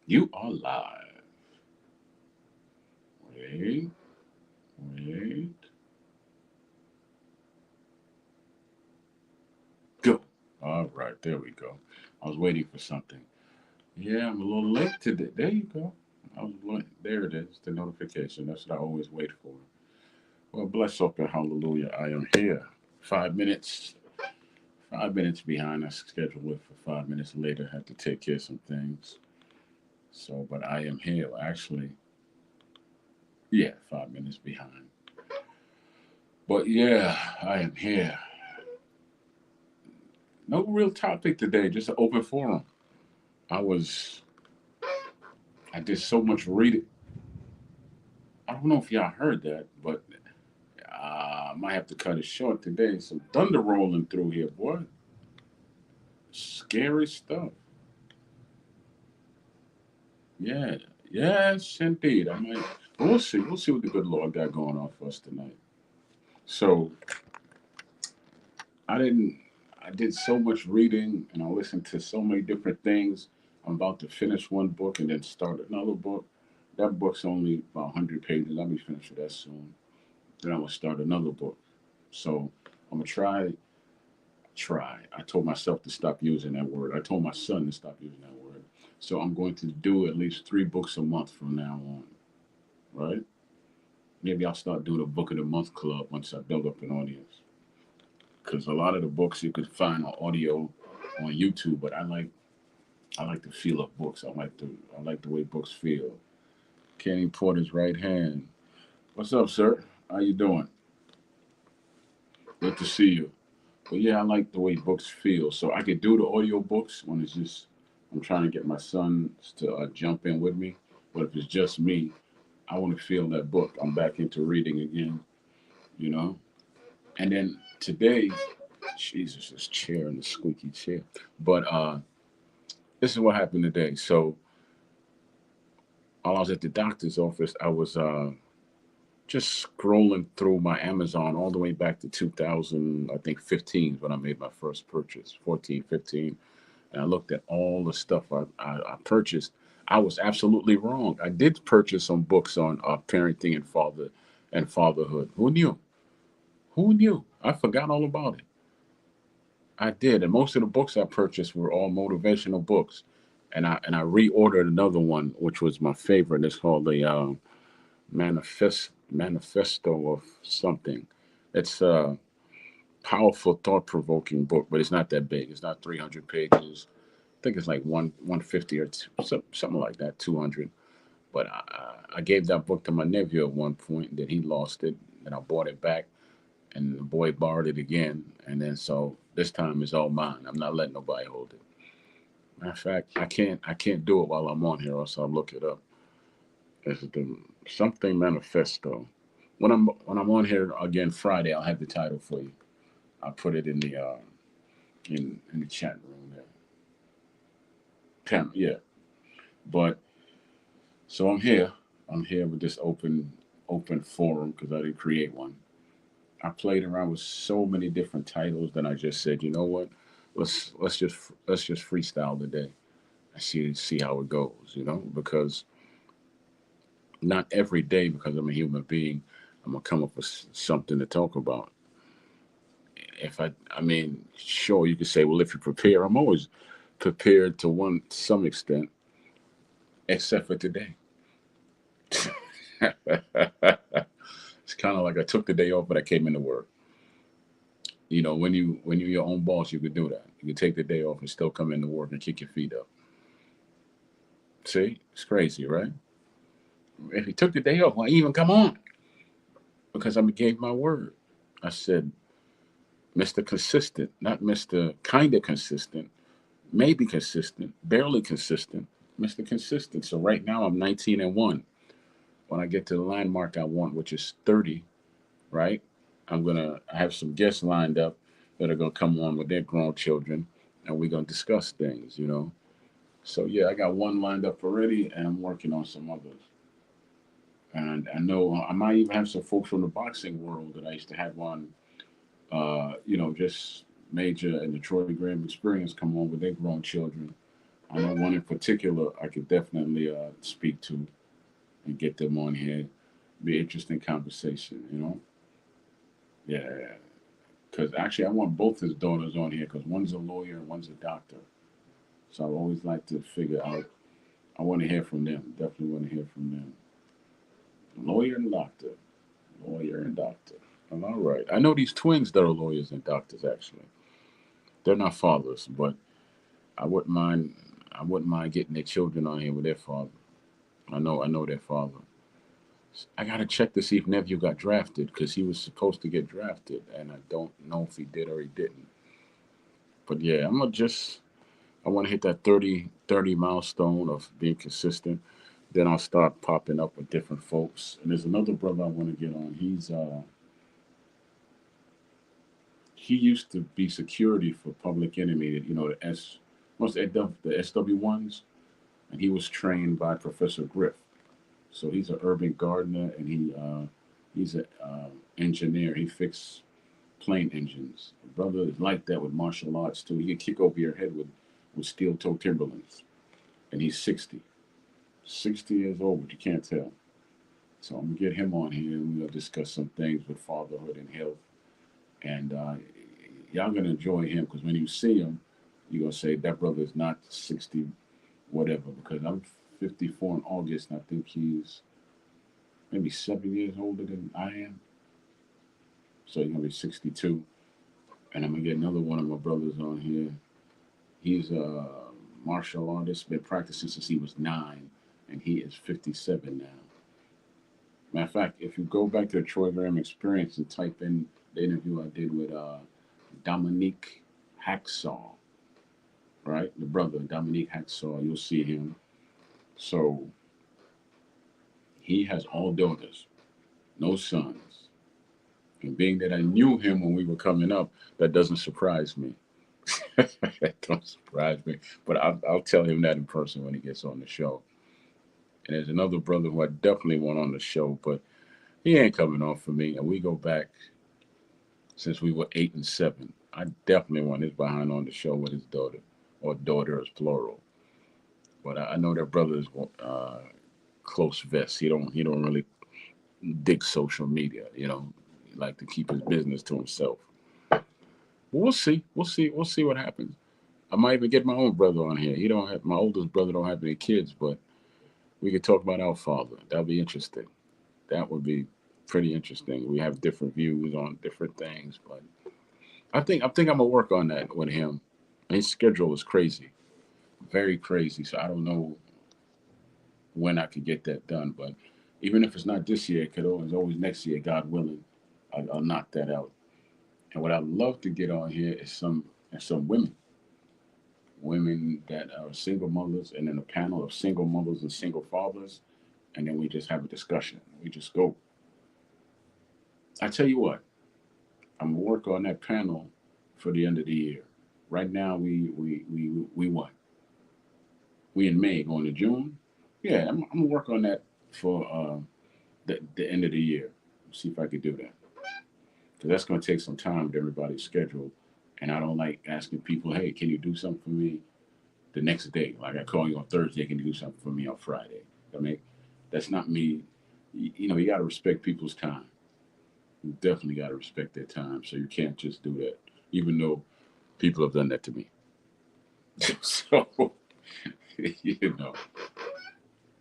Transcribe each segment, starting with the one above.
You are live. Wait, wait, go. All right, there we go. I was waiting for something. Yeah, I'm a little late today. There you go. I was late. There it is, the notification. That's what I always wait for. Well, bless up and hallelujah. I am here. 5 minutes. 5 minutes behind. I scheduled it for 5 minutes later. Had to take care of some things. So, but I am here. Well, actually, yeah, 5 minutes behind. But yeah, I am here. No real topic today, just an open forum. I was, I did so much reading. I don't know if y'all heard that, but I might have to cut it short today. Some thunder rolling through here, boy. Scary stuff. Yeah, yes, indeed. I might. We'll see. We'll see what the good Lord got going on for us tonight. So I didn't. I did so much reading, and I listened to so many different things. I'm about to finish one book and then start another book. That book's only about 100 pages. I'll be finished with that soon. Then I'm gonna start another book. So I'm gonna try. I told myself to stop using that word. I told my son to stop using that word. So I'm going to do at least 3 books a month from now on. Right? Maybe I'll start doing a book of the month club once I build up an audience. Because a lot of the books you could find on audio on YouTube, but I like the feel of books. I like the way books feel. Kenny Porter's right hand. What's up, sir? How you doing? Good to see you. But yeah, I like the way books feel. So I could do the audio books when it's just I'm trying to get my son to jump in with me. But if it's just me, I want to feel that book. I'm back into reading again, you know. And then today, Jesus, this chair and the squeaky chair. But this is what happened today. So while I was at the doctor's office, I was just scrolling through my Amazon all the way back to 2000, I think 15 when I made my first purchase, 14, 15. And I looked at all the stuff I purchased. I was absolutely wrong. I did purchase some books on parenting and fatherhood. Who knew? Who knew? I forgot all about it. I did, and most of the books I purchased were all motivational books. And I reordered another one, which was my favorite. It's called the Manifesto of something. It's a powerful, thought provoking book, but it's not that big. It's not 300 pages. I think it's like 150 or something like that, 200. But I gave that book to my nephew at one point. Then he lost it, and I bought it back, and the boy borrowed it again. And then so this time it's all mine. I'm not letting nobody hold it. Matter of fact, I can't do it while I'm on here, or else I'll look it up. It's the something manifesto. When I'm on here again Friday, I'll have the title for you. I'll put it in the chat room there. Yeah. But so I'm here. I'm here with this open forum because I didn't create one. I played around with so many different titles that I just said, you know what? Let's just freestyle today and see how it goes. Because not every day, because I'm a human being, I'm gonna come up with something to talk about. I mean, sure, you could say, well, if you prepare, I'm always prepared to some extent, except for today. It's kind of like I took the day off, but I came into work. When you're your own boss, you could do that. You could take the day off and still come into work and kick your feet up. See, it's crazy, right? If you took the day off, why even come on? Because I gave my word. I said, Mr. Consistent, not Mr. Kinda Consistent, maybe consistent, barely consistent, Mr. Consistent. So right now I'm 19-1. When I get to the line mark I want, which is 30, right? I have some guests lined up that are gonna come on with their grown children, and we're gonna discuss things. So yeah, I got one lined up already, and I'm working on some others. And I know I might even have some folks from the boxing world that I used to have on, just major and the Troy Graham experience come on with their grown children. I know one in particular I could definitely speak to and get them on here. Be an interesting conversation, you know? Yeah. Because actually, I want both his daughters on here because one's a lawyer and one's a doctor. So I always like to figure out. I want to hear from them. Definitely want to hear from them. Lawyer and doctor. Lawyer and doctor. All right. I know these twins that are lawyers and doctors. Actually, they're not fathers, but I wouldn't mind. I wouldn't mind getting their children on here with their father. I know their father. I gotta check to see if nephew got drafted because he was supposed to get drafted, and I don't know if he did or he didn't. But yeah, I'm gonna just I want to hit that 30 milestone of being consistent. Then I'll start popping up with different folks. And there's another brother I want to get on. He used to be security for Public Enemy. You know the SW ones, and he was trained by Professor Griff. So he's an urban gardener, and he's an engineer. He fixed plane engines. A brother is like that with martial arts too. He can kick over your head with steel toe Timberlands, and he's 60 years old, but you can't tell. So I'm gonna get him on here, and we're gonna discuss some things with fatherhood and health. And y'all gonna enjoy him because when you see him, you're gonna say that brother is not 60 whatever. Because I'm 54 in August, and I think he's maybe 7 years older than I am. So he's gonna be 62. And I'm gonna get another one of my brothers on here. He's a martial artist, been practicing since he was 9, and he is 57 now. Matter of fact, if you go back to the Troy Graham experience and type in the interview I did with Dominique Hacksaw, right? The brother, Dominique Hacksaw, you'll see him. So he has all daughters, no sons. And being that I knew him when we were coming up, that doesn't surprise me. That don't surprise me. But I'll tell him that in person when he gets on the show. And there's another brother who I definitely want on the show, but he ain't coming on for me. And we go back since we were 8 and 7. I definitely want his behind on the show with his daughter, or daughter is plural. But I know that brother is close vest. He don't really dig social media. He like to keep his business to himself. But we'll see. We'll see. We'll see what happens. I might even get my own brother on here. He don't have My oldest brother don't have any kids, but we could talk about our father. That'll be interesting. That would be pretty interesting. We have different views on different things, but I think I'm gonna work on that with him. His schedule is crazy, very crazy. So I don't know when I could get that done, but even if it's not this year, it could always next year, God willing. I'll knock that out. And what I'd love to get on here is some women that are single mothers, and then a panel of single mothers and single fathers, and then we just have a discussion. We just go. I tell you what, I'm gonna work on that panel for the end of the year. Right now, we what? We in May, going to June. Yeah, I'm gonna work on that for the end of the year. See if I could do that, because that's gonna take some time with everybody's schedule, and I don't like asking people, "Hey, can you do something for me the next day?" Like I call you on Thursday, can you do something for me on Friday? I mean, that's not me. You got to respect people's time. You definitely got to respect their time. So you can't just do that, even though people have done that to me. So you know,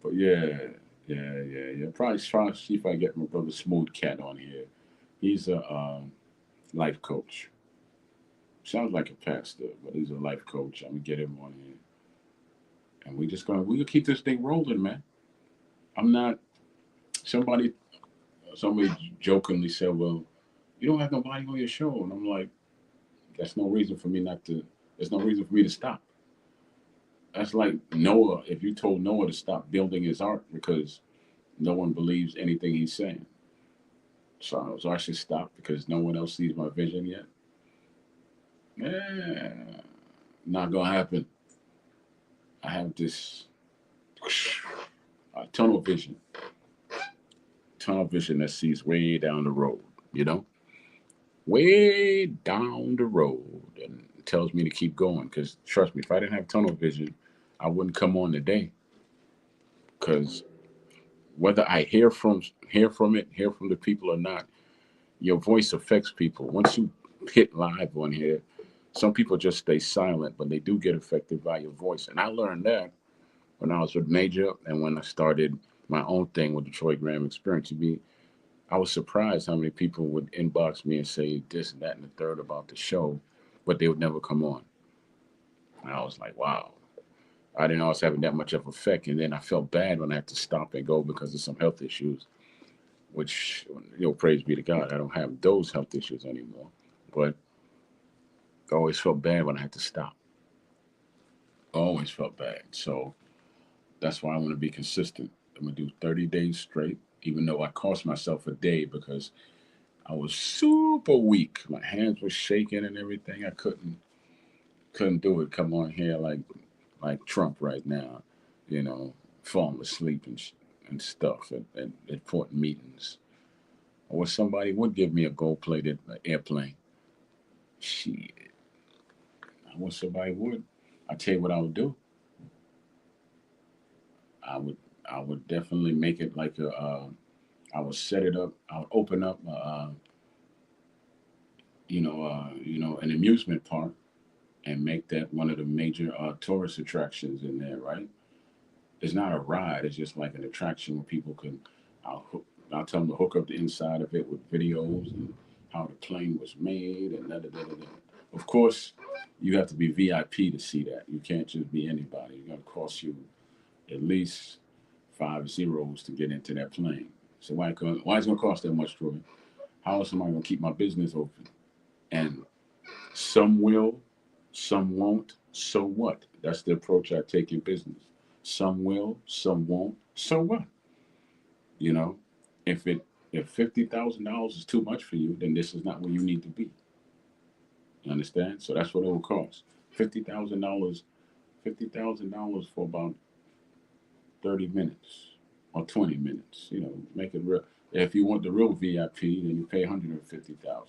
but yeah. Probably try to see if I get my brother Smooth Cat on here. He's a life coach. Sounds like a pastor, but he's a life coach. I'm gonna get him on here, and we gonna keep this thing rolling, man. I'm not somebody. Somebody jokingly said, "Well, you don't have nobody on your show," and I'm like, "That's no reason for me not to. There's no reason for me to stop." That's like Noah. If you told Noah to stop building his ark because no one believes anything he's saying, so I should stop because no one else sees my vision yet. Yeah, not gonna happen. I have this tunnel vision, that sees way down the road. You know, way down the road, and tells me to keep going. Because trust me, if I didn't have tunnel vision, I wouldn't come on today because whether I hear from the people or not, your voice affects people. Once you hit live on here, some people just stay silent, but they do get affected by your voice. And I learned that when I was with Major and when I started my own thing with Detroit Graham Experience. I was surprised how many people would inbox me and say this and that and the third about the show, but they would never come on. And I was like, wow. I didn't know I was having that much of effect. And then I felt bad when I had to stop and go because of some health issues, which, praise be to God, I don't have those health issues anymore. But I always felt bad when I had to stop. I always felt bad. So that's why I want to be consistent. I'm going to do 30 days straight, even though I cost myself a day because I was super weak. My hands were shaking and everything. I couldn't do it. Come on here like Trump right now, you know, falling asleep and stuff at important meetings. I wish somebody would give me a gold-plated airplane. Shit, I wish somebody would. I tell you what I would do. I would I would definitely make it like a. I would set it up. I would open up, an amusement park and make that one of the major tourist attractions in there. Right? It's not a ride. It's just like an attraction where people can. I'll hook, I'll tell them to hook up the inside of it with videos and how the plane was made and da da da da. Da. Of course, you have to be VIP to see that. You can't just be anybody. It's gonna cost you at least 5 zeros to get into that plane. So why is it gonna cost that much, Troy? How is somebody gonna keep my business open? And some will, some won't. So what? That's the approach I take in business. Some will, some won't. So what? You know, if it if $50,000 is too much for you, then this is not where you need to be. You understand? So that's what it will cost. $50,000, $50,000 for about 30 minutes or 20 minutes. Make it real. If you want the real VIP, then you pay 150,000.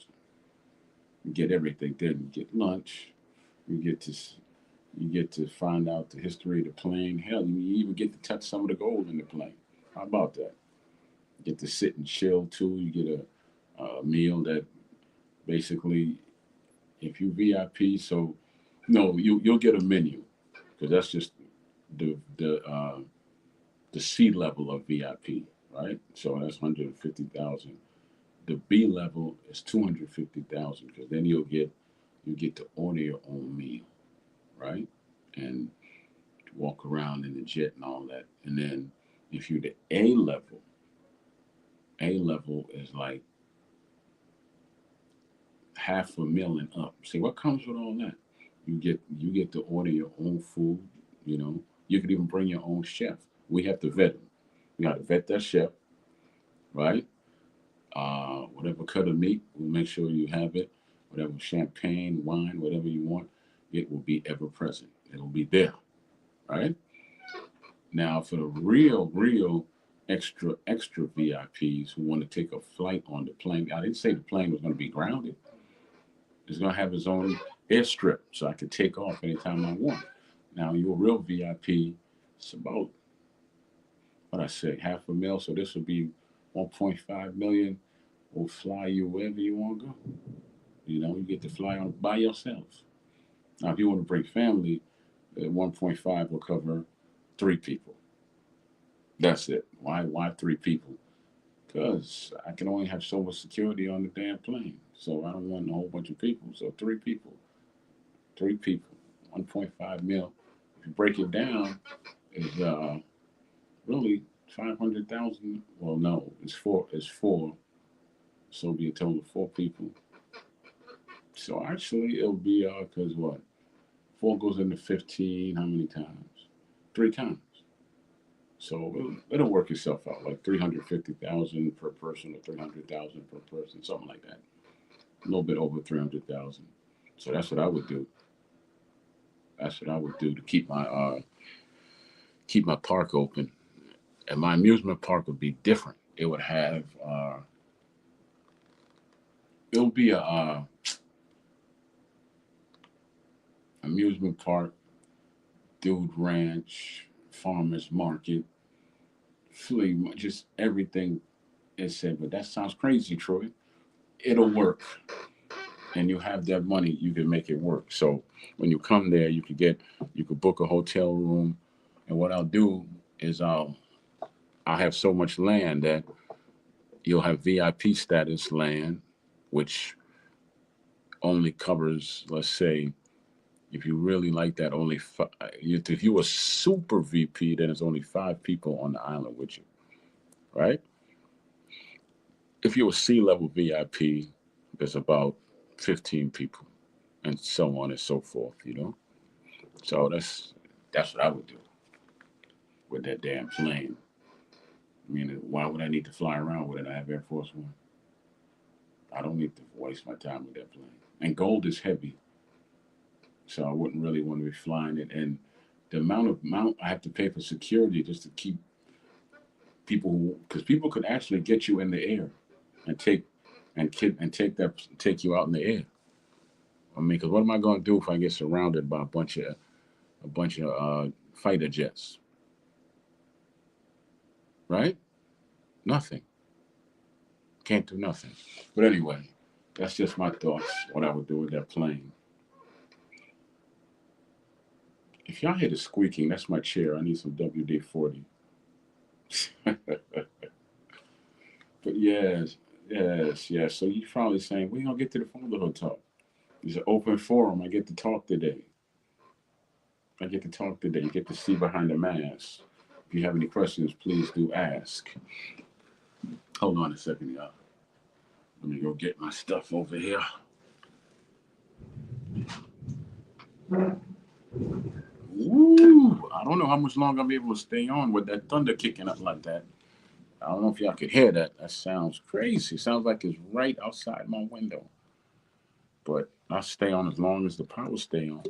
You get everything. Then you get lunch. You get to you get to find out the history of the plane. Hell, you even get to touch some of the gold in the plane. How about that? You get to sit and chill too. You get a meal that basically, if you VIP, so no, you'll get a menu because that's just the C level of VIP, right? So that's 150,000. The B level is 250,000 because then you get to order your own meal, right? And walk around in the jet and all that. And then if you're the A level is like half a million up. See what comes with all that? You get to order your own food. You know, you could even bring your own chef. We have to vet them. We got to vet that chef, right? Whatever cut of meat, we'll make sure you have it. Whatever champagne, wine, whatever you want, it will be ever present. It will be there, right? Now, for the real extra VIPs who want to take a flight on the plane, I didn't say the plane was going to be grounded. It's going to have its own airstrip, so I can take off anytime I want. Now, you're a real VIP. It's about what I say, half a mil. So this would be 1.5 million. Will fly you wherever you want to go. You get to fly on by yourself. Now, if you want to bring family, 1.5 will cover 3 people. That's it. Why 3 people? Because I can only have so much security on the damn plane. So I don't want a whole bunch of people. So 3 people. 3 people. 1.5 mil. If you break it down, is really 500,000. Well, no, it's four. It's four. So it'll be a total of 4 people. So actually, it'll be because what? Four goes into 15. How many times? 3 times. So it'll work itself out like 350,000 per person or 300,000 per person, something like that. A little bit over 300,000. So that's what I would do. That's what I would do to keep my park open. And my amusement park would be different. It would have it'll be a amusement park Dude Ranch, Farmers Market, just everything is said. But that sounds crazy, Troy. It'll work, and you have that money, you can make it work. So when you come there, you could book a hotel room, and what I'll do is I'll have so much land that you'll have VIP status land, which only covers, let's say, if you really like that, only if you were super VP, then it's only 5 people on the island with you, right? If you're a C-level VIP, there's about 15 people, and so on and so forth. So that's what I would do with that damn plane. I mean, why would I need to fly around with it? I have Air Force One. I don't need to waste my time with that plane. And gold is heavy, so I wouldn't really want to be flying it. And the amount I have to pay for security just to keep people, because people could actually get you in the air and take you out in the air. I mean, because what am I going to do if I get surrounded by a bunch of fighter jets? Right? Nothing. Can't do nothing. But anyway, that's just my thoughts. What I would do with that plane. If y'all hear the squeaking, that's my chair. I need some WD-40. But yes. So you're probably saying, we gonna get to the fatherhood talk. It's an open forum. I get to talk today. You get to see behind the mask. If you have any questions, please do ask. Hold on a second, y'all. Let me go get my stuff over here. Ooh, I don't know how much longer I'm able to stay on with that thunder kicking up like that. I don't know if y'all could hear that. That sounds crazy. Sounds like it's right outside my window. But I'll stay on as long as the power stay on.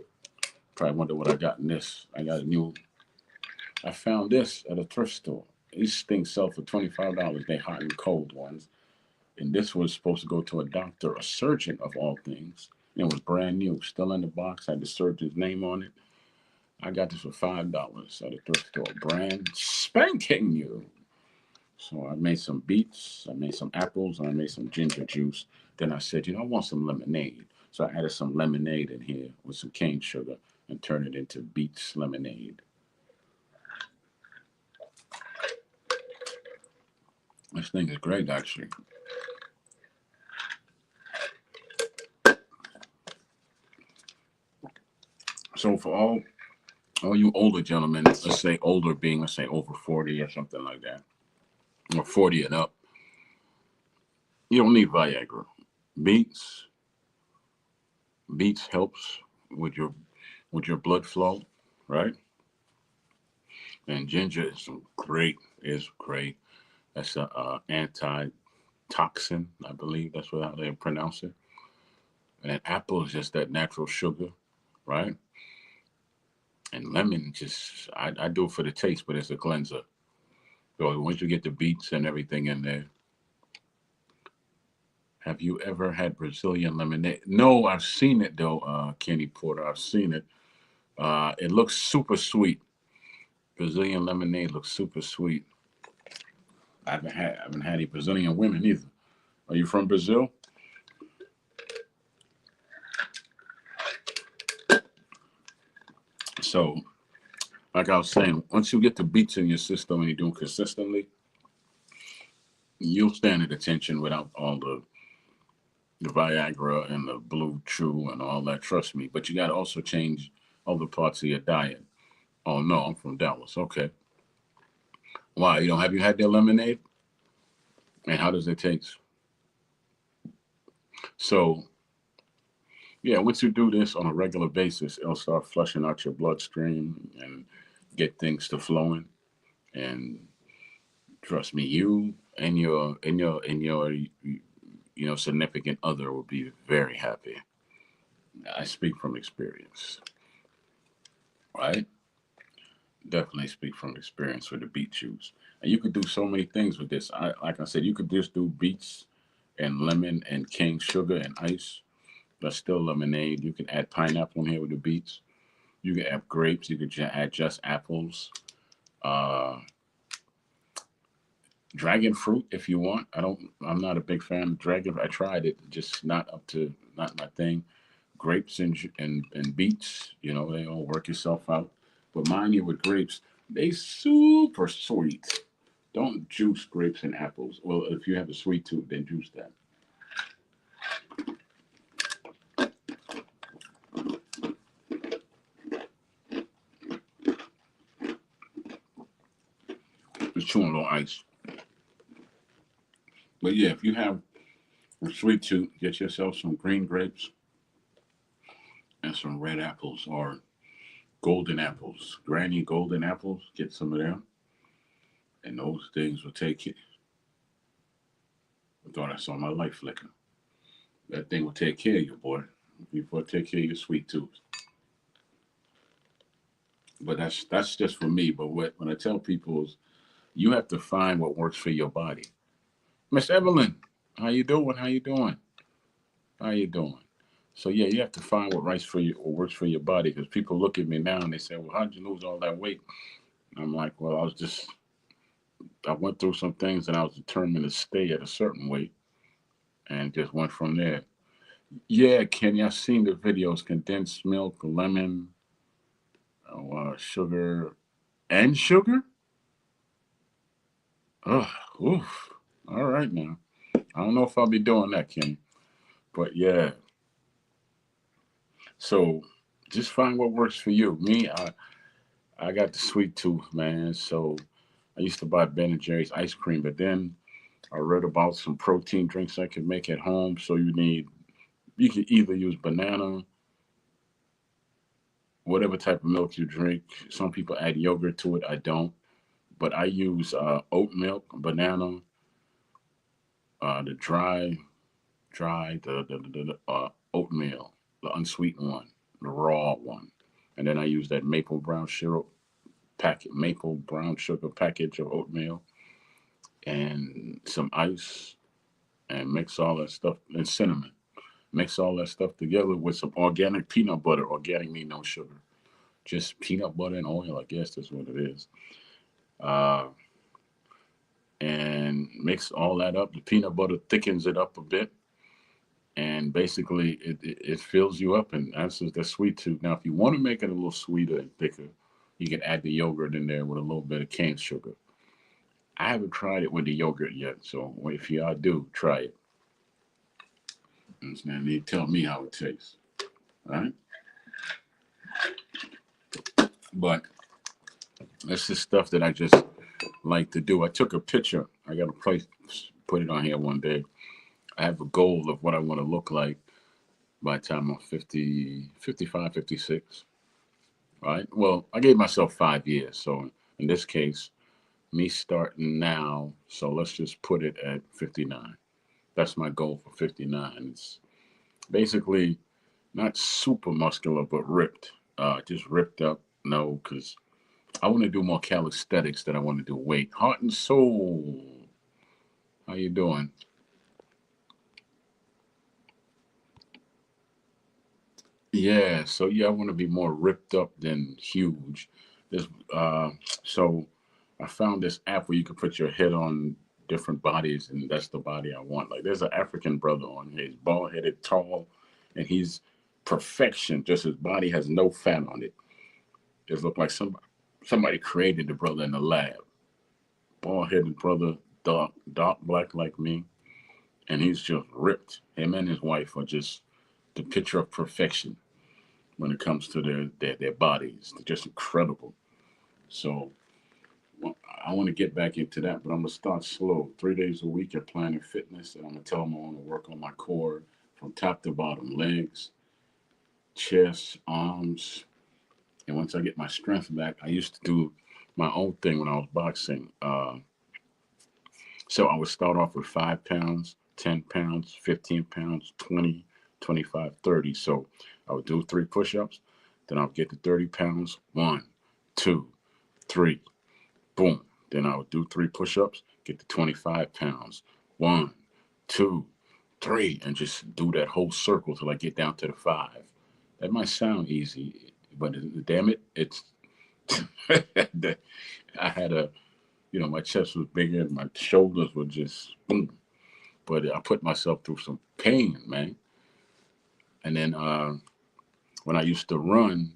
Probably wonder what I got in this. I found this at a thrift store. These things sell for $25. They hot and cold ones. And this was supposed to go to a doctor, a surgeon of all things. And it was brand new, still in the box, had the surgeon's name on it. I got this for $5 at a thrift store, brand spanking new. So I made some beets, I made some apples, and I made some ginger juice. Then I said, I want some lemonade. So I added some lemonade in here with some cane sugar and turned it into beets lemonade. This thing is great, actually. So for all you older gentlemen, let's say older being, let's say over 40 or something like that, or 40 and up, you don't need Viagra. Beets, beets helps with your blood flow, right? And ginger is great. That's a antitoxin, I believe that's how they pronounce it. And then apple is just that natural sugar, right? And lemon, just I do it for the taste, but it's a cleanser. So once you get the beets and everything in there, have you ever had Brazilian lemonade? No, I've seen it though, Kenny Porter. I've seen it. It looks super sweet. Brazilian lemonade looks super sweet. I haven't had any Brazilian women either. Are you from Brazil? So, like I was saying, once you get the beats in your system and you do it consistently, you'll stand at attention without all the Viagra and the Blue Chew and all that. Trust me. But you got to also change other parts of your diet. Oh no, I'm from Dallas. Okay. Why? Have you had their lemonade? And how does it taste? So yeah, once you do this on a regular basis, it'll start flushing out your bloodstream and get things to flowing. And trust me, you and your significant other will be very happy. I speak from experience, right? Definitely speak from experience with the beet juice. And you could do so many things with this. Like I said, you could just do beets and lemon and cane sugar and ice. That's still lemonade. You can add pineapple in here with the beets. You can add grapes. You can add just apples. Uh, Dragon fruit if you want. I'm not a big fan of dragon. I tried it, just not my thing. Grapes and beets, they all work yourself out. But mind you, with grapes, they super sweet. Don't juice grapes and apples. Well, if you have a sweet tooth, then juice that. Just chewing a little ice. But yeah, if you have a sweet tooth, get yourself some green grapes and some red apples or golden apples. Granny golden apples, get some of them. And those things will take it. I thought I saw my light flicker. That thing will take care of you, boy. Before it take care of your sweet tooth. But that's just for me. But when I tell people is you have to find what works for your body. Miss Evelyn, how you doing? How you doing? How you doing? So yeah, you have to find what works for your body. Because people look at me now and they say, "Well, how'd you lose all that weight?" I'm like, "Well, I went through some things and I was determined to stay at a certain weight and just went from there." Yeah, Kenny, I've seen the videos: condensed milk, lemon, sugar, and sugar. Oh, oof. All right now. I don't know if I'll be doing that, Kenny, but yeah. So just find what works for you. Me, I got the sweet tooth, man. So I used to buy Ben and Jerry's ice cream, but then I read about some protein drinks I could make at home. So you can either use banana, whatever type of milk you drink. Some people add yogurt to it. I don't, but I use oat milk, banana, the the oatmeal, the unsweetened one, the raw one, and then I use that maple brown sugar package of oatmeal, and some ice, and mix all that stuff and cinnamon. Mix all that stuff together with some organic peanut butter. Organic mean no sugar, just peanut butter and oil. I guess that's what it is. Uh, and mix all that up. The peanut butter thickens it up a bit, and basically it fills you up and answers the sweet tooth. Now, if you want to make it a little sweeter and thicker, you can add the yogurt in there with a little bit of cane sugar. I haven't tried it with the yogurt yet, so if you all do, try it. And you tell me how it tastes. All right? But that's the stuff that I just like to do. I took a picture. I got to put it on here one day. I have a goal of what I want to look like by the time I'm 50, 55, 56. Right? Well, I gave myself 5 years. So in this case, me starting now, so let's just put it at 59. That's my goal for 59. It's basically not super muscular, but ripped. Just ripped up. No, because I want to do more calisthenics than I want to do weight. Heart and soul. How you doing? Yeah, so yeah, I want to be more ripped up than huge. This so I found this app where you can put your head on different bodies, and that's the body I want. Like there's an African brother on here. He's bald headed, tall, and he's perfection. Just his body has no fat on it. Just look like somebody created the brother in the lab. Bald headed brother, dark black like me, and he's just ripped. Him and his wife are just the picture of perfection when it comes to their bodies. They're just incredible. So well, I want to get back into that, but I'm gonna start slow. 3 days a week at Planet Fitness, and I'm gonna tell them I want to work on my core from top to bottom, legs, chest, arms, and once I get my strength back, I used to do my own thing when I was boxing. So I would start off with 5 pounds, 10 pounds, 15 pounds, 20, 25, 30. So I would do 3 push ups, then I would get to 30 pounds. One, two, three, boom. Then I would do 3 push ups, get to 25 pounds. One, two, three, and just do that whole circle till I get down to the five. That might sound easy. But damn it, it's I had a, my chest was bigger, and my shoulders were just boom. But I put myself through some pain, man. And then when I used to run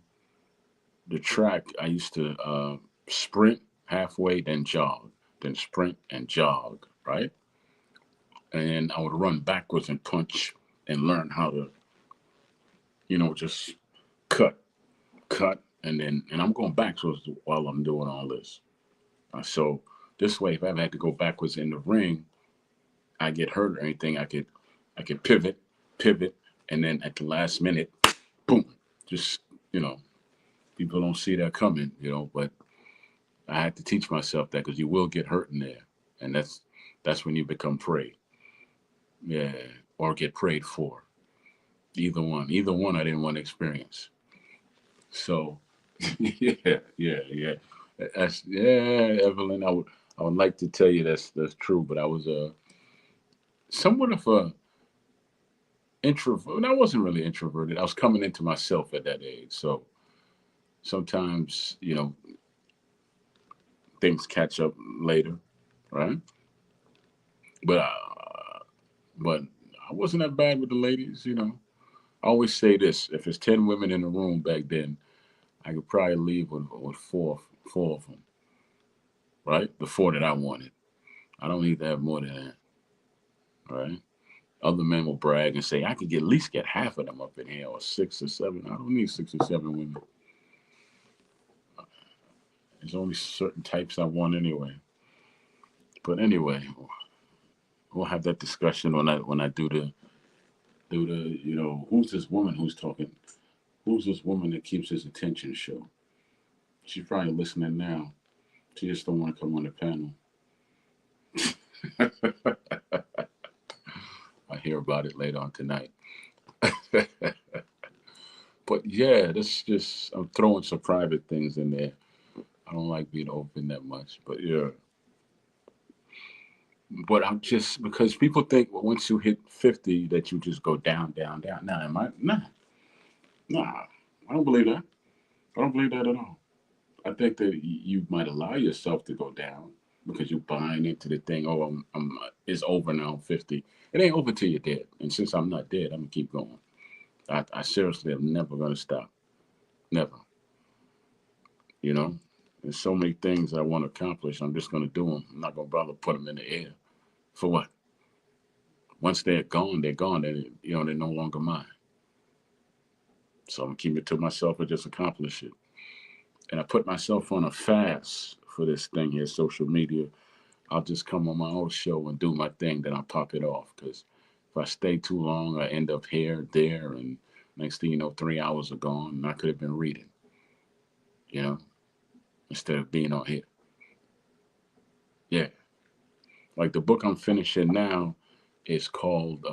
the track, I used to sprint halfway, then jog, then sprint and jog, right? And I would run backwards and punch and learn how to, just cut, cut, and I'm going backwards while I'm doing all this. So this way, if I ever had to go backwards in the ring, I get hurt or anything, I could pivot, and then at the last minute, boom, just you know, people don't see that coming, but I had to teach myself that because you will get hurt in there, and that's when you become prey, yeah, or get prayed for. Either one, I didn't want to experience. So, yeah. Yeah, Evelyn. I would like to tell you that's true, but I was somewhat of a introvert. And I wasn't really introverted. I was coming into myself at that age, so sometimes things catch up later, right? But but I wasn't that bad with the ladies. I always say this: if it's 10 women in the room back then, I could probably leave with four of them, right? The four that I wanted. I don't need to have more than that, right? Other men will brag and say I could at least get half of them up in here, or 6 or 7. I don't need 6 or 7 women. There's only certain types I want anyway. But anyway, we'll have that discussion when I do the who's this woman who's talking? Who's this woman that keeps his attention show? She's probably listening now. She just don't want to come on the panel. I hear about it later on tonight. But yeah, this just I'm throwing some private things in there. I don't like being open that much, but yeah. But I'm just because people think once you hit 50 that you just go down, down, down. Nah, am I? Nah. I don't believe that. I don't believe that at all. I think that you might allow yourself to go down because you're buying into the thing. Oh, it's over now. I'm 50. It ain't over till you're dead. And since I'm not dead, I'm gonna keep going. I seriously am never gonna stop. Never. You know. There's so many things I want to accomplish. I'm just gonna do them. I'm not gonna bother put them in the air. For what? Once they're gone, they're gone. They're no longer mine. So I'm gonna keep it to myself and just accomplish it. And I put myself on a fast for this thing here, social media. I'll just come on my own show and do my thing, then I'll pop it off. Because if I stay too long, I end up here, there, and next thing you know, 3 hours are gone, and I could have been reading, you know, instead of being on here. Yeah, like the book I'm finishing now is called.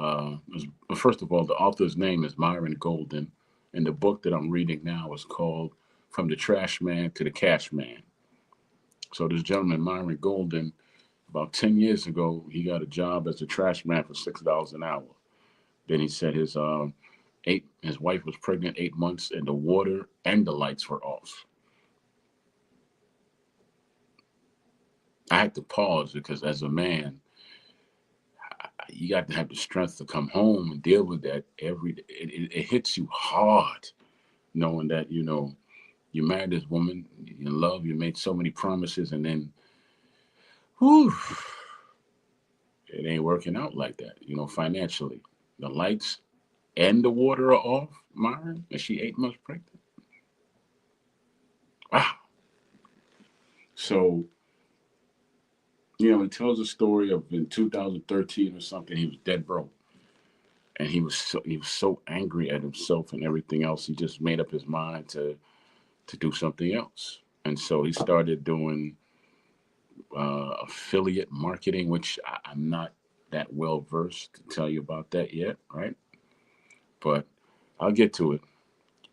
First of all, the author's name is Myron Golden, and the book that I'm reading now is called "From the Trash Man to the Cash Man." So this gentleman, Myron Golden, about 10 years ago, he got a job as a trash man for $6 an hour. Then he said his wife was pregnant 8 months, and the water and the lights were off. I had to pause because as a man, you got to have the strength to come home and deal with that every day. It hits you hard knowing that you married this woman, you love, you made so many promises, and then, whew, it ain't working out like that. Financially, the lights and the water are off, Myron, and she 8 months pregnant. Wow. So, he tells a story of in 2013 or something, he was dead broke. And he was so angry at himself and everything else. He just made up his mind to do something else. And so he started doing affiliate marketing, which I'm not that well versed to tell you about that yet, right? But I'll get to it.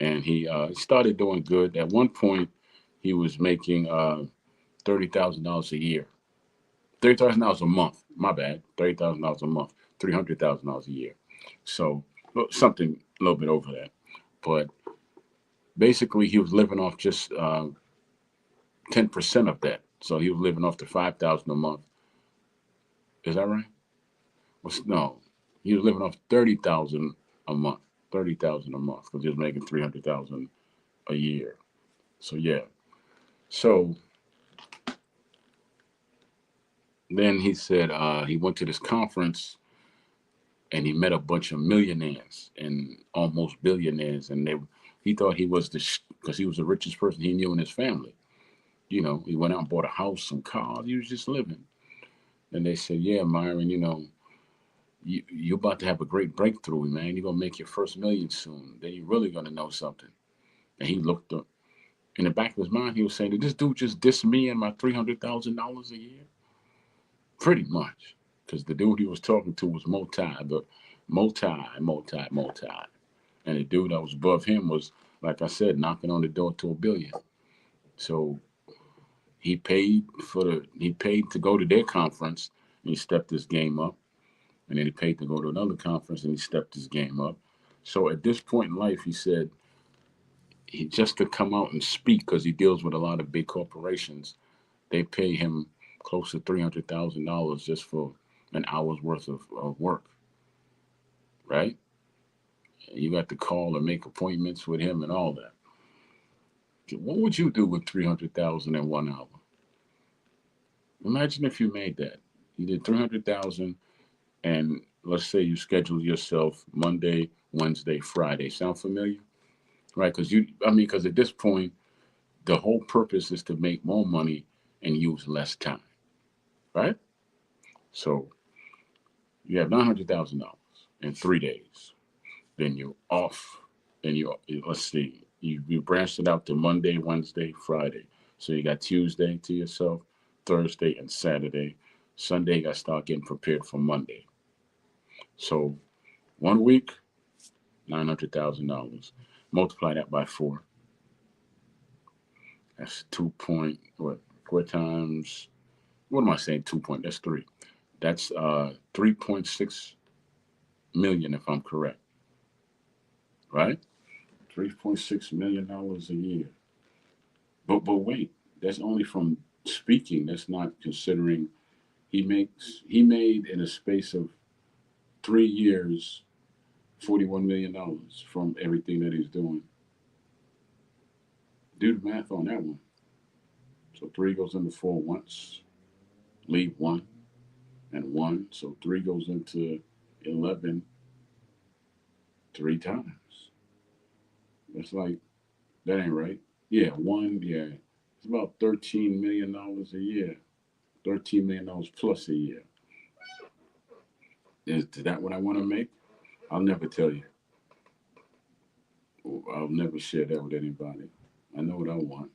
And he started doing good. At one point, he was making $30,000 a year, $30,000 a month. My bad, $30,000 a month, $300,000 a year. So something a little bit over that. But Basically, he was living off just 10% of that. So he was living off the 5,000 a month. Is that right? No, he was living off 30,000 a month. 30,000 a month because he was making 300,000 a year. So yeah. So then he said he went to this conference and he met a bunch of millionaires and almost billionaires, and he thought he was because he was the richest person he knew in his family. He went out and bought a house, some cars. He was just living. And they said, "Yeah, Myron, you're about to have a great breakthrough, man. You're gonna make your first million soon. Then you're really gonna know something." And he looked up in the back of his mind. He was saying, "Did this dude just diss me and my $300,000 a year?" Pretty much, because the dude he was talking to was multi, and the dude that was above him was, like I said, knocking on the door to a billion. So he paid to go to their conference, and he stepped his game up, and then he paid to go to another conference, and he stepped his game up. So at this point in life, he said he just to come out and speak because he deals with a lot of big corporations. They pay him close to $300,000 just for an hour's worth of work, right? You got to call and make appointments with him and all that. What would you do with 300,000 in 1 hour? Imagine if you made that. You did 300,000, and let's say you schedule yourself Monday, Wednesday, Friday. Sound familiar? Right? Because at this point, the whole purpose is to make more money and use less time, right? So you have $900,000 in 3 days. Then you're off. Then let's see, you branched it out to Monday, Wednesday, Friday. So you got Tuesday to yourself, Thursday, and Saturday. Sunday, you got to start getting prepared for Monday. So 1 week, $900,000. Multiply that by four. That's 4 times. What am I saying? 2 point. That's three. That's 3.6 million, if I'm correct. Right? $3.6 million a year. But wait, that's only from speaking. That's not considering he made in a space of 3 years $41 million from everything that he's doing. Do the math on that one. So three goes into four once, leave one, and one. So three goes into 11 3 times. That's like that ain't right. Yeah, one. Yeah, it's about $13 million a year. $13 million plus a year. Is that what I want to make? I'll never tell you. I'll never share that with anybody. I know what I want.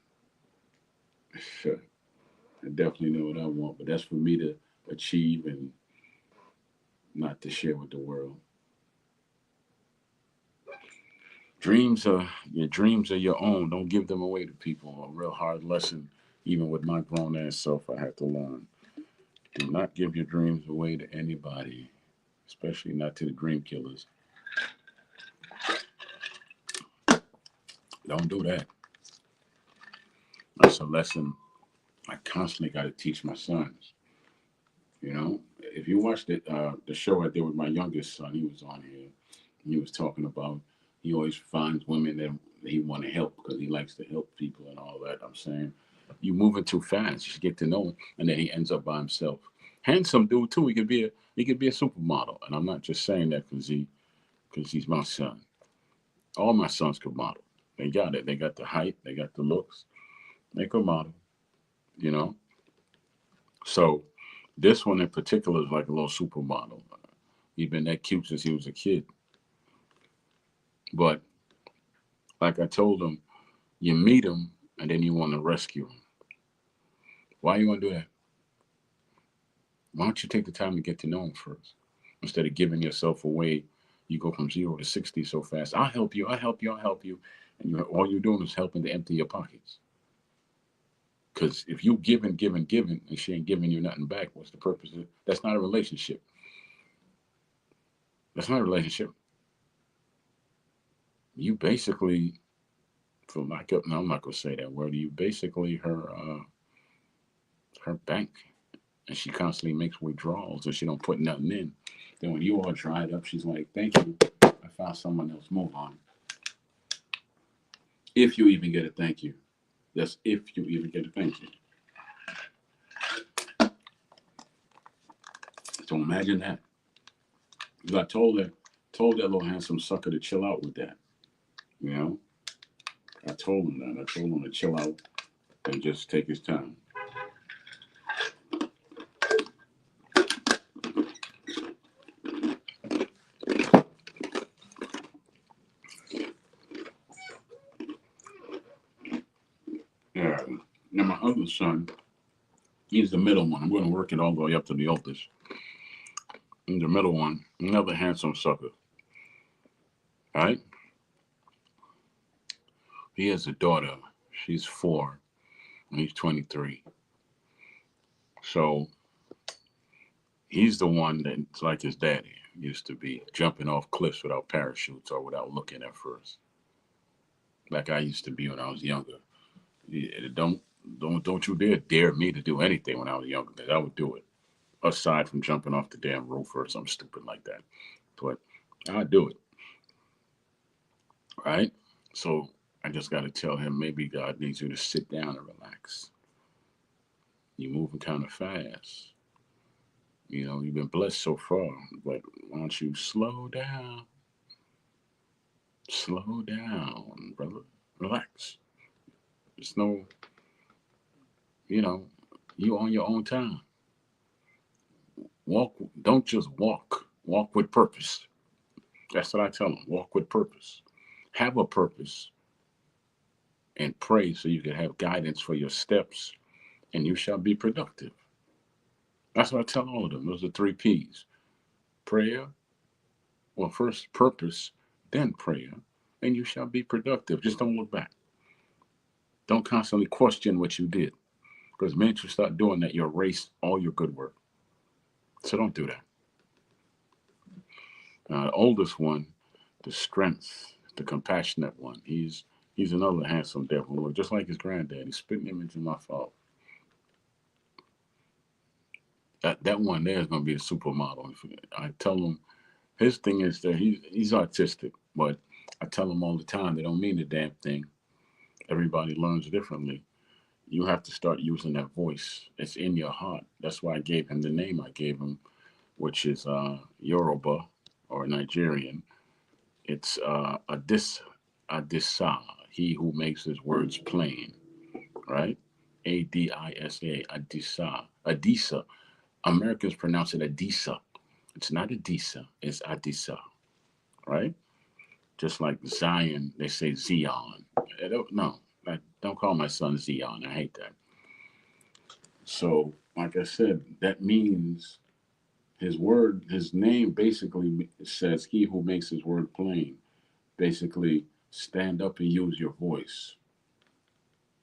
I definitely know what I want, but that's for me to achieve and not to share with the world. Dreams are your own. Don't give them away to people. A real hard lesson, even with my grown ass self, I had to learn. Do not give your dreams away to anybody, especially not to the dream killers. Don't do that. That's a lesson I constantly got to teach my sons. You know, if you watch the show I did with my youngest son, he was on here. He was talking about he always finds women that he want to help because he likes to help people and all that. I'm saying you moving too fast. You should get to know him, and then he ends up by himself. Handsome dude too. He could be a supermodel, and I'm not just saying that because he's my son. All my sons could model. They got it. They got the height. They got the looks. They could model. You know. So this one in particular is like a little supermodel. He's been that cute since he was a kid. But like I told him, you meet him and then you want to rescue him. Why you want to do that? Why don't you take the time to get to know him first? Instead of giving yourself away, you go from 0 to 60 so fast. I'll help you, I'll help you, I'll help you. And all you're doing is helping to empty your pockets. Because if you giving, and she ain't giving you nothing back, what's the purpose of it? That's not a relationship. That's not a relationship. You basically for lack of, no, I'm not gonna say that word. You basically her bank, and she constantly makes withdrawals, and she don't put nothing in. Then when you all dried up, she's like, "Thank you, I found someone else. Move on." If you even get a thank you, that's if you even get a thank you. So imagine that. Because I told that little handsome sucker to chill out with that. You know, I told him that. I told him to chill out and just take his time. Yeah. Now my other son, he's the middle one. I'm going to work it all the way up to the oldest. And the middle one, another handsome sucker. Right? He has a daughter. She's 4, and he's 23. So he's the one that's like his daddy used to be, jumping off cliffs without parachutes or without looking at first, like I used to be when I was younger. Yeah, don't you dare me to do anything when I was younger, because I would do it. Aside from jumping off the damn roof or something stupid like that, but I'd do it, right? So I just got to tell him, maybe God needs you to sit down and relax. You're moving kind of fast. You've been blessed so far, but why don't you slow down? Slow down, brother. Relax. There's no, you know, you on your own time. Walk. Don't just walk. Walk with purpose. That's what I tell them. Walk with purpose. Have a purpose and pray so you can have guidance for your steps, and you shall be productive. That's what I tell all of them. Those are 3 P's. Prayer, well, first purpose, then prayer, and you shall be productive. Just don't look back. Don't constantly question what you did. Because the minute you start doing that, you'll erase all your good work. So don't do that. The oldest one, the strength, the compassionate one. He's another handsome devil, just like his granddad. He's spitting image of my father. That one there is gonna be a supermodel. I tell him, his thing is that he's artistic, but I tell him all the time they don't mean a damn thing. Everybody learns differently. You have to start using that voice. It's in your heart. That's why I gave him the name I gave him, which is Yoruba or Nigerian. It's Adisa, he who makes his words plain, right? Adisa, Adisa, Adisa. Americans pronounce it Adisa. It's not Adisa, it's Adisa, right? Just like Zion, they say Zion. No, don't call my son Zion. I hate that. So, like I said, that means his name basically says, he who makes his word plain. Basically, stand up and use your voice.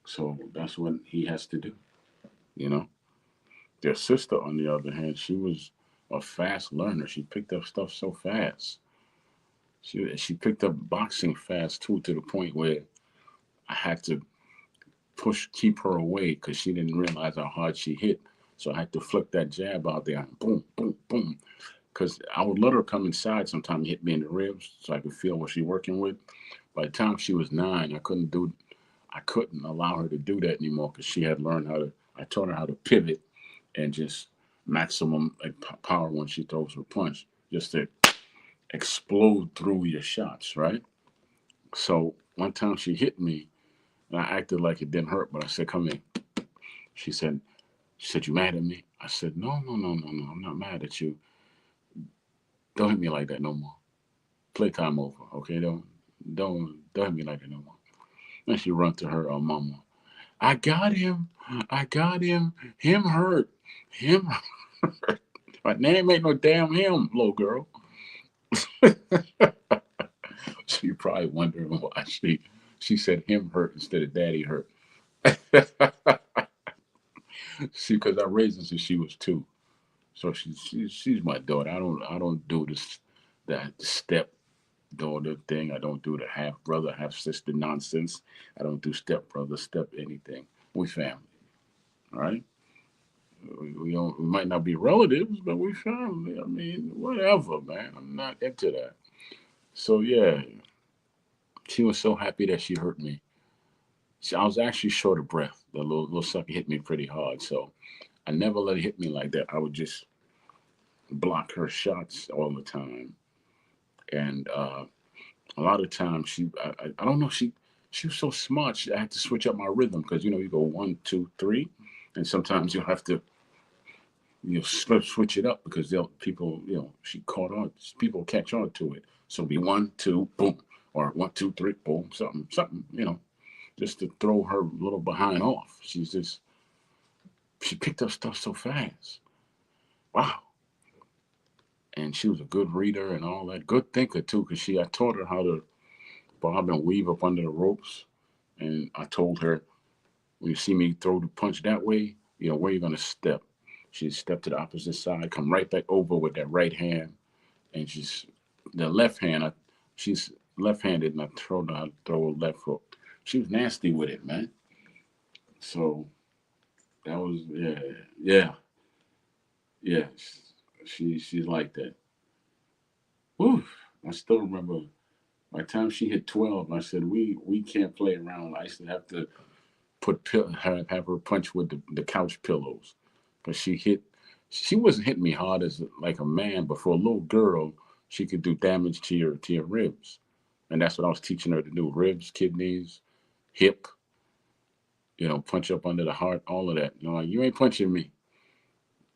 So that's what he has to do, you know? Their sister, on the other hand, she was a fast learner. She picked up stuff so fast. She picked up boxing fast too, to the point where I had to keep her away because she didn't realize how hard she hit. So I had to flick that jab out there, and boom, boom, boom. Because I would let her come inside sometime and hit me in the ribs so I could feel what she's working with. By the time she was 9, I couldn't allow her to do that anymore because she had learned how to. I taught her how to pivot and just maximum power when she throws her punch, just to explode through your shots, right? So one time she hit me, and I acted like it didn't hurt, but I said, "Come in." She said, "You mad at me?" I said, "No, no, no, no, no. I'm not mad at you. Don't hit me like that no more. Playtime over, okay? Don't hit me like that no more." And she run to her mama. "I got him. I got him. Him hurt. Him hurt. My name ain't no damn him, little girl." She probably wondering why she said him hurt instead of daddy hurt. See, because I raised her since she was 2, so she's my daughter. I don't do this that step daughter thing. I don't do the half brother, half sister nonsense. I don't do step brother, step anything. We family, all right? We don't. We might not be relatives, but we family. I mean, whatever, man. I'm not into that. So yeah, she was so happy that she hurt me. I was actually short of breath. The little sucker hit me pretty hard, so I never let it hit me like that. I would just block her shots all the time, and a lot of times I don't know, she was so smart. I had to switch up my rhythm because you go 1, 2, 3, and sometimes you'll have to switch it up because they'll people she caught on. People catch on to it. So it'll be 1, 2, boom, or 1, 2, 3, boom, something. Just to throw her little behind off. She picked up stuff so fast. Wow. And she was a good reader and all that. Good thinker too, because I taught her how to bob and weave up under the ropes. And I told her, when you see me throw the punch that way, where you're gonna step. She'd step to the opposite side, come right back over with that right hand, and the left hand. She's left-handed, and I told her how to throw a left hook. She was nasty with it, man. So that was yeah, yeah. She's like that. Whew. I still remember by the time she hit 12, I said we can't play around. I used to have to have her punch with the couch pillows, because she wasn't hitting me hard as like a man, but for a little girl, she could do damage to your ribs, and that's what I was teaching her to do: ribs, kidneys, hip. Punch up under the heart, all of that. Like, you ain't punching me.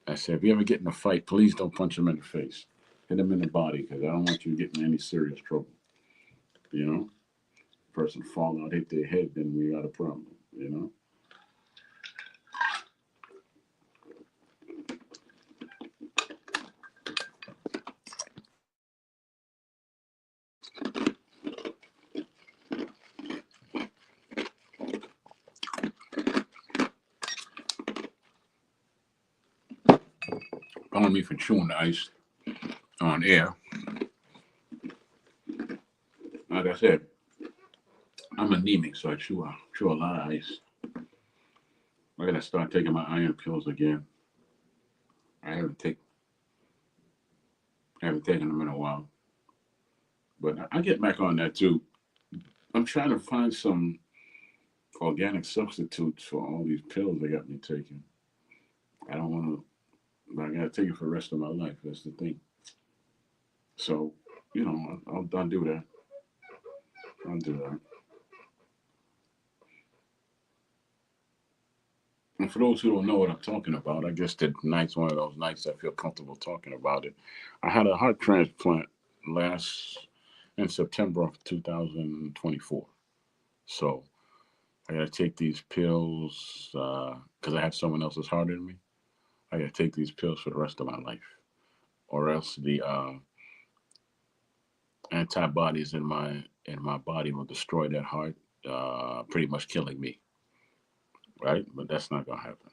I said, if you ever get in a fight, please don't punch him in the face. Hit him in the body, because I don't want you getting in any serious trouble. You know, person fall out, hit their head, then we got a problem. You know. Pardon me for chewing the ice on air. Like I said, I'm anemic, so I chew a lot of ice. I gotta start taking my iron pills again. I haven't taken them in a while, but I get back on that too. I'm trying to find some organic substitutes for all these pills they got me taking. I don't want to, but I gotta take it for the rest of my life. That's the thing. So, I'll do that. I'll do that. And for those who don't know what I'm talking about, I guess tonight's one of those nights I feel comfortable talking about it. I had a heart transplant last in September of 2024. So I got to take these pills because I have someone else's heart in me. I got to take these pills for the rest of my life, or else the antibodies in my body will destroy that heart, pretty much killing me. Right? But that's not gonna happen.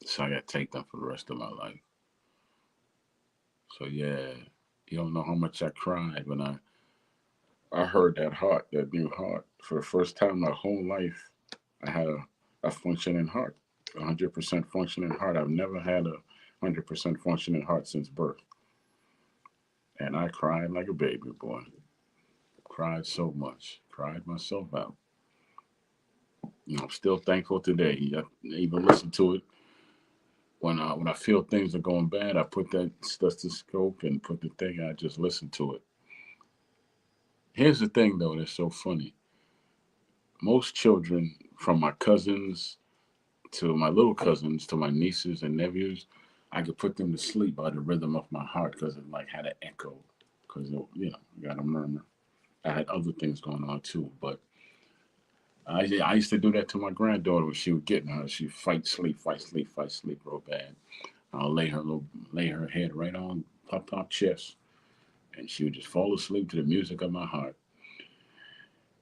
So I got to take them for the rest of my life. So yeah, you don't know how much I cried when I heard that new heart. For the first time in my whole life, I had a functioning heart, 100% functioning heart. I've never had a 100% functioning heart since birth. And I cried like a baby, boy. Cried so much. Cried myself out. I'm still thankful today. I even listen to it when I feel things are going bad. I put that stethoscope and put the thing. I just listen to it. Here's the thing, though, that's so funny. Most children, from my cousins to my little cousins to my nieces and nephews, I could put them to sleep by the rhythm of my heart because it like had an echo. Because got a murmur. I had other things going on too, but I used to do that to my granddaughter when she would get in her. She'd fight sleep, fight sleep, fight sleep real bad. I'll lay her head right on pop chest, and she would just fall asleep to the music of my heart.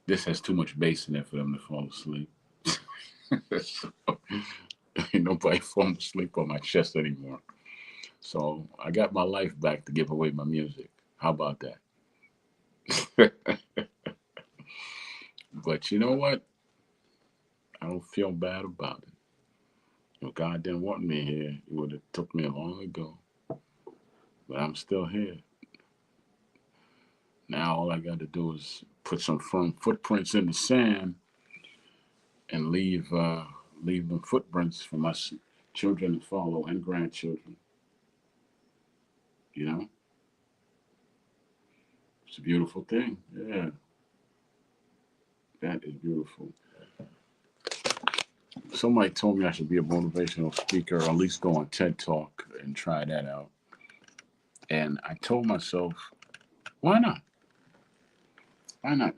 This has too much bass in it for them to fall asleep. So, ain't nobody falling asleep on my chest anymore. So I got my life back to give away my music. How about that? But you know what? I don't feel bad about it. If God didn't want me here, He would have took me long ago. But I'm still here. Now all I got to do is put some firm footprints in the sand and leave them footprints for my children to follow and grandchildren. You know, it's a beautiful thing. Yeah, that is beautiful. Somebody told me I should be a motivational speaker or at least go on TED Talk and try that out. And I told myself, why not? Why not?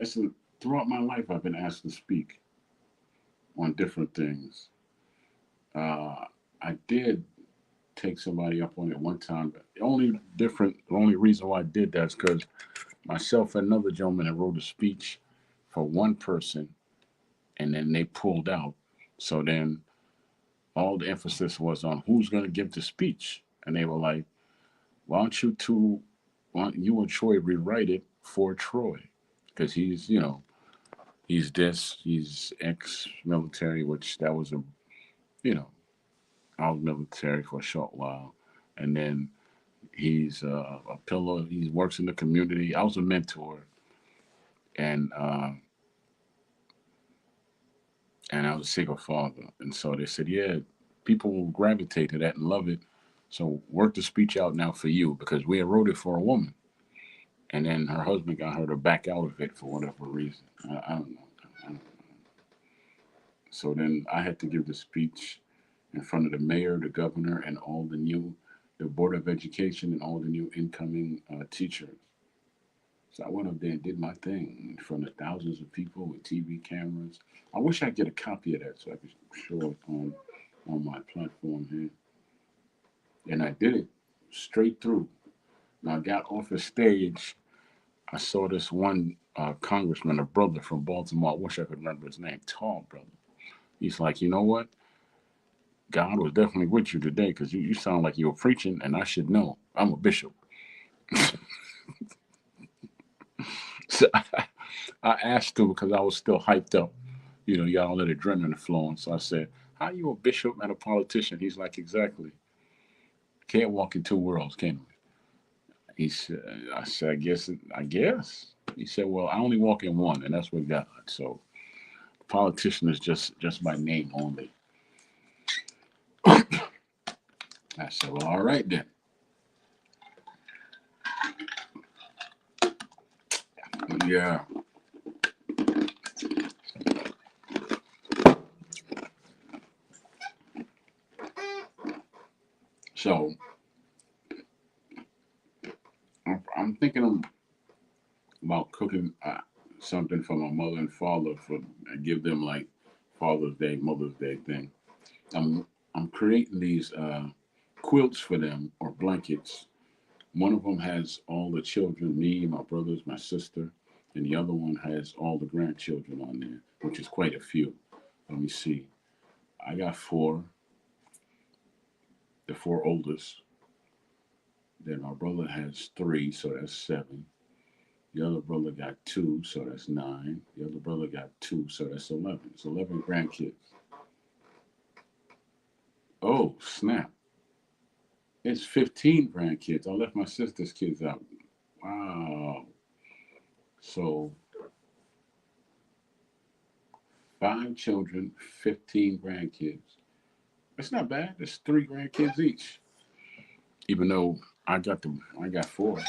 Throughout my life, I've been asked to speak on different things. Uh, I did take somebody up on it one time. But the only reason why I did that is because myself and another gentleman had wrote a speech for one person, and then they pulled out. So then all the emphasis was on who's going to give the speech, and they were like, "Why don't you two, why don't you and Troy rewrite it for Troy?" Because he's ex-military, which that was you know, I was military for a short while, and then he's a pillar. He works in the community. I was a mentor, and and I was a single father. And so they said, yeah, people will gravitate to that and love it. So work the speech out now for you because we had wrote it for a woman, and then her husband got her to back out of it for whatever reason. I don't know. I don't, so then I had to give the speech in front of the mayor, the governor, and the board of education, and all the new incoming teachers. So I went up there and did my thing in front of thousands of people with TV cameras. I wish I could get a copy of that so I could show it on my platform here. And I did it straight through. When I got off the stage, I saw this one congressman, a brother from Baltimore. I wish I could remember his name. Tall brother. He's like, you know what? God was definitely with you today because you sound like you were preaching, and I should know. I'm a bishop. So I asked him because I was still hyped up. You got all that adrenaline flowing. So I said, how you a bishop and a politician? He's like, exactly. Can't walk in two worlds, can we? He said, I said, I guess. He said, well, I only walk in one, and that's with God. So politician is just by name only. I said, well, all right then. Yeah. So I'm thinking about cooking something for my mother and father for I give them like Father's Day, Mother's Day thing. I'm I'm creating these quilts for them or blankets. One of them has all the children, me, my brothers, my sister, and the other one has all the grandchildren on there, which is quite a few. Let me see. I got four, the four oldest. Then my brother has three, so that's seven. The other brother got two, so that's nine. The other brother got two, so that's 11. It's 11 grandkids. Oh, snap. It's 15 grandkids. I left my sister's kids out. Wow. So, five children, 15 grandkids. It's not bad. It's three grandkids each. Even though I got four.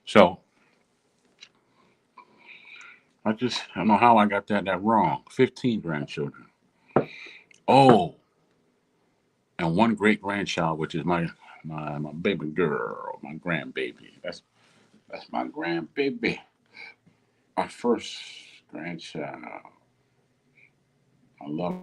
So I don't know how I got that wrong. 15 grandchildren. Oh, and one great grandchild, which is my baby girl, my grandbaby. That's my grandbaby. Our first grandchild. I love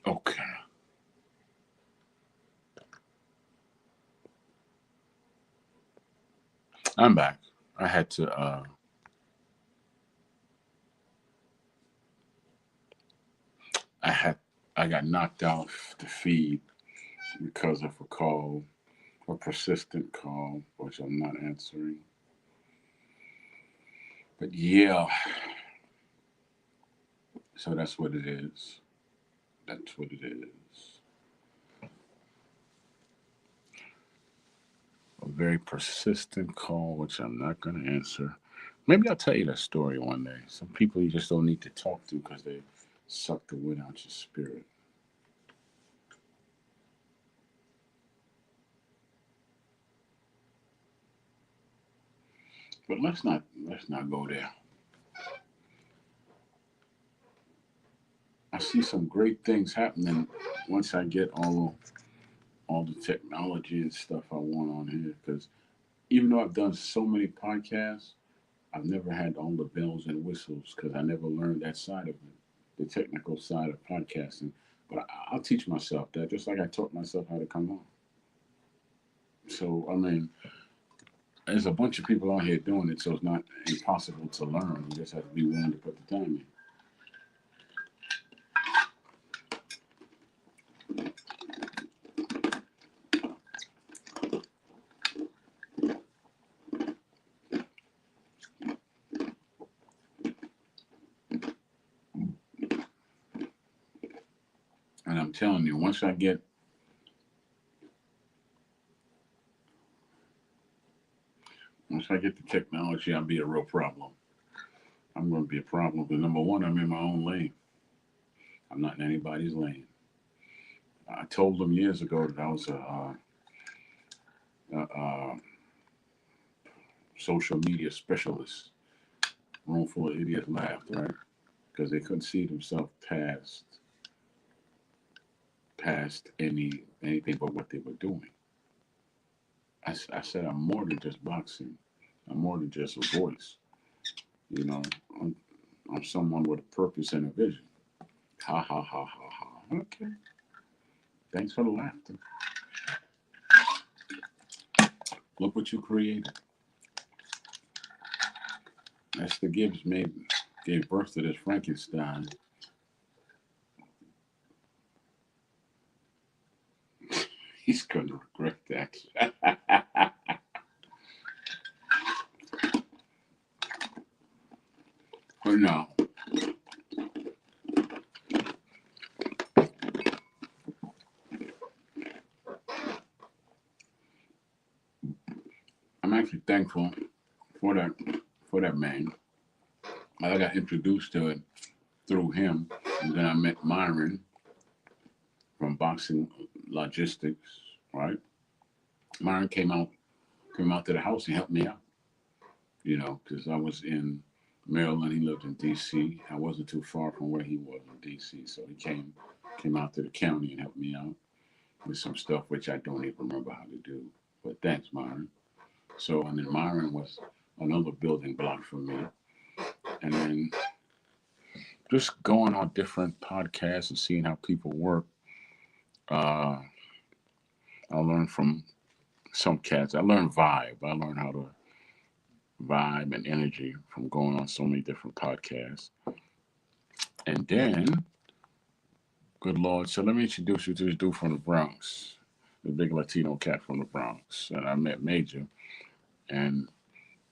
okay. I'm back. I had to I had I got knocked off the feed because of a call, a persistent call, which I'm not answering. But yeah, so that's what it is. That's what it is. A very persistent call, which I'm not going to answer. Maybe I'll tell you that story one day. Some people you just don't need to talk to because they suck the wind out your spirit. But let's not go there. I see some great things happening once I get all the technology and stuff I want on here. Because even though I've done so many podcasts, I've never had all the bells and whistles because I never learned that side of it, the technical side of podcasting. But I'll teach myself that, just like I taught myself how to come on. So I mean, there's a bunch of people out here doing it, so it's not impossible to learn. You just have to be willing to put the time in. And I'm telling you, once I get the technology, I'll be a real problem. I'm going to be a problem because number one, I'm in my own lane. I'm not in anybody's lane. I told them years ago that I was a social media specialist. Room full of idiots laughed, right? Because they couldn't see themselves past anything but what they were doing. I said I'm more than just boxing. I'm more than just a voice. You know, I'm, I'm someone with a purpose and a vision. Ha ha ha ha ha. Okay. Thanks for the laughter. Look what you created. Esther Gibbs gave birth to this Frankenstein. He's gonna regret that. But no, I'm actually thankful for that man. I got introduced to it through him, and then I met Myron from Boxing Logistics. Right, Myron came out to the house and helped me out. Because I was in Maryland, he lived in D.C. I wasn't too far from where he was in D.C., so he came out to the county and helped me out with some stuff which I don't even remember how to do. But thanks, Myron. So, and then Myron was another building block for me. And then just going on different podcasts and seeing how people work. Uh, I learned from some cats. I learned vibe. I learned how to vibe and energy from going on so many different podcasts. And then, good Lord, so let me introduce you to this dude from the Bronx, the big Latino cat from the Bronx. And I met Major, and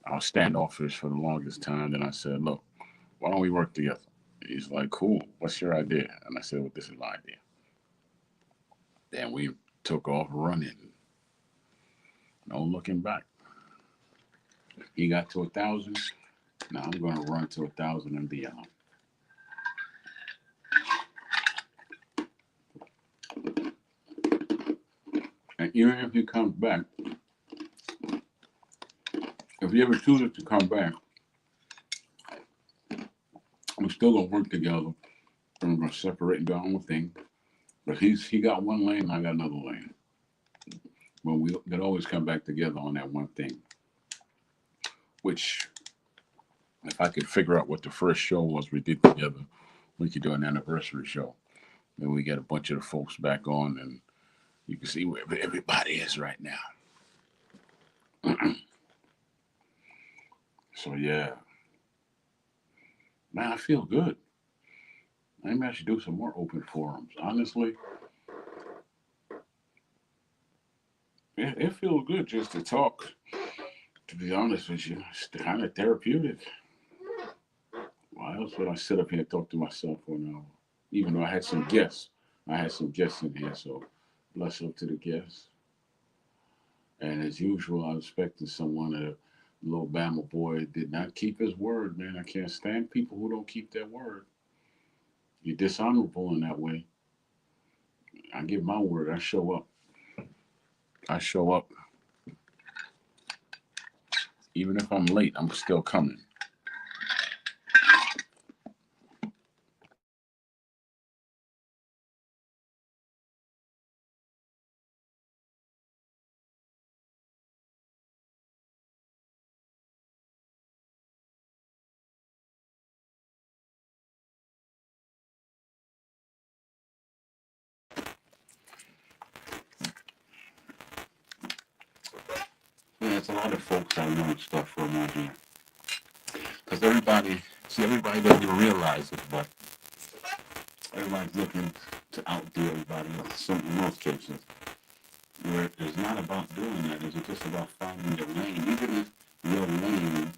I was standoffish for the longest time. Then I said, look, why don't we work together? He's like, cool, what's your idea? And I said, well, this is my idea. Then we took off running, no looking back. He got to 1,000. Now I'm going to run to 1,000 and beyond. And even if he comes back, if he ever chooses to come back, we're still gonna work together and we're gonna separate and do our own thing. But he got one lane, I got another lane. But we could always come back together on that one thing. Which, if I could figure out what the first show was we did together, we could do an anniversary show. Then we get a bunch of the folks back on, and you can see where everybody is right now. So yeah, man, I feel good. Maybe I should do some more open forums. Honestly, it feels good just to talk. To be honest with you, it's kind of therapeutic. Why else would I sit up here and talk to myself for an hour? Even though I had some guests. I had some guests in here, so bless up to the guests. And as usual, I expected someone, a little Bama boy, did not keep his word, man. I can't stand people who don't keep their word. You're dishonorable in that way. I give my word. I show up. I show up. Even if I'm late, I'm still coming. Yeah, there's a lot of folks I know and stuff from out here. Because everybody doesn't realize it, but everybody's looking to outdo everybody else. In most cases, where it's not about doing that. It's just about finding your lane. Even if your lane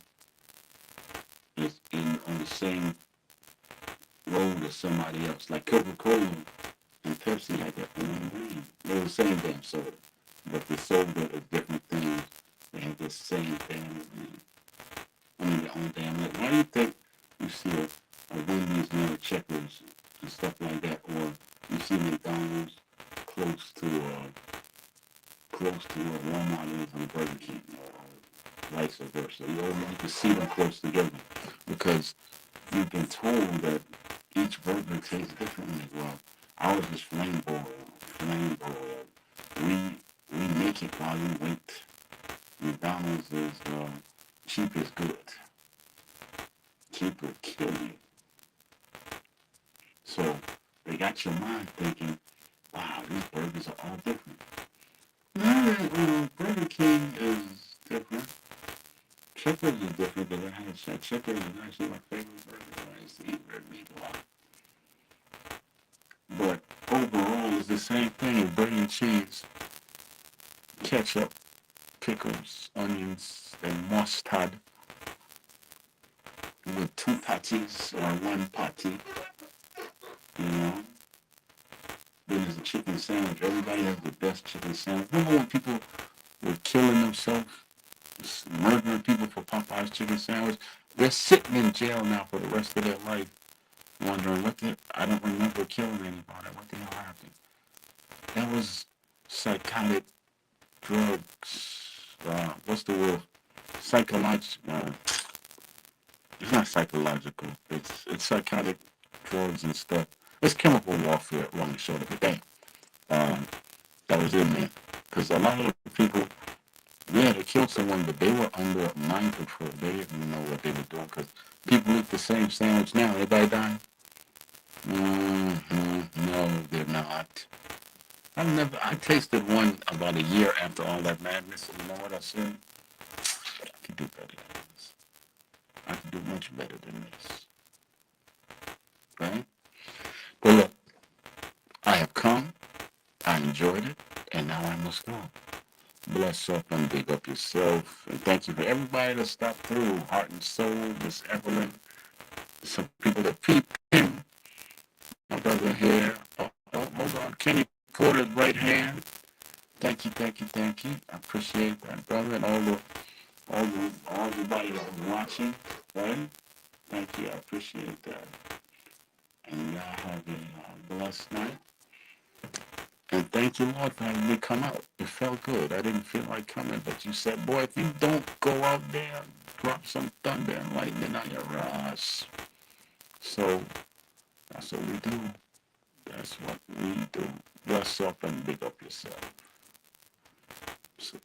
is on the same road as somebody else, like Coca-Cola and Pepsi had their own lane. They're the same damn soda, but they sold it as different things. They have the same damn lane. I mean, their own damn lane. Why do you think you see a Wendy's near Checkers and stuff like that, or you see McDonald's close to where Walmart is and Burger King, or vice versa? You can see them close together because you've been told that each burger tastes differently. Well, ours is flame broiled. We make it while you wait. McDonald's is cheap is good. Cheap will kill you. So they got your mind thinking, wow, these burgers are all different. Burger King is different. Checkers is different because I had Checkers is actually my favorite burger. I used to eat red meat a lot. But overall, it's the same thing as bread and cheese, ketchup, pickles, onions, and mustard with 2 patties or 1 patty. You know? Then there's a chicken sandwich. Everybody has the best chicken sandwich. Remember when people were killing themselves, murdering people for Popeye's chicken sandwich? They're sitting in jail now for the rest of their life, wondering I don't remember killing anybody. What the hell happened? That was psychotic drugs. What's the word? Psychological. It's not psychological. It's psychotic drugs and stuff. It's chemical warfare, long and short of it. That was in there. Because a lot of people, yeah, they killed someone, but they were under mind control. They didn't know what they were doing. Because people eat the same sandwich now. Everybody dying? No, they're not. I tasted one about a year after all that madness, and you know what I said? I could do better than this. I can do much better than this. Right? Well, look, I have come. I enjoyed it, and now I must go. Bless up and big up yourself. And thank you for everybody that stopped through. Heart and Soul, Miss Evelyn, some people that peeped in. My brother here. Hold on. Kenny Porter's right hand. Thank you, thank you, thank you. I appreciate that, brother, and all everybody that was watching. Right? Thank you. I appreciate that. And y'all have a blessed night. And thank you, Lord, for having me come out. It felt good. I didn't feel like coming, but you said, boy, if you don't go out there, drop some thunder and lightning on your ass. So that's what we do. That's what we do. Bless up and big up yourself. So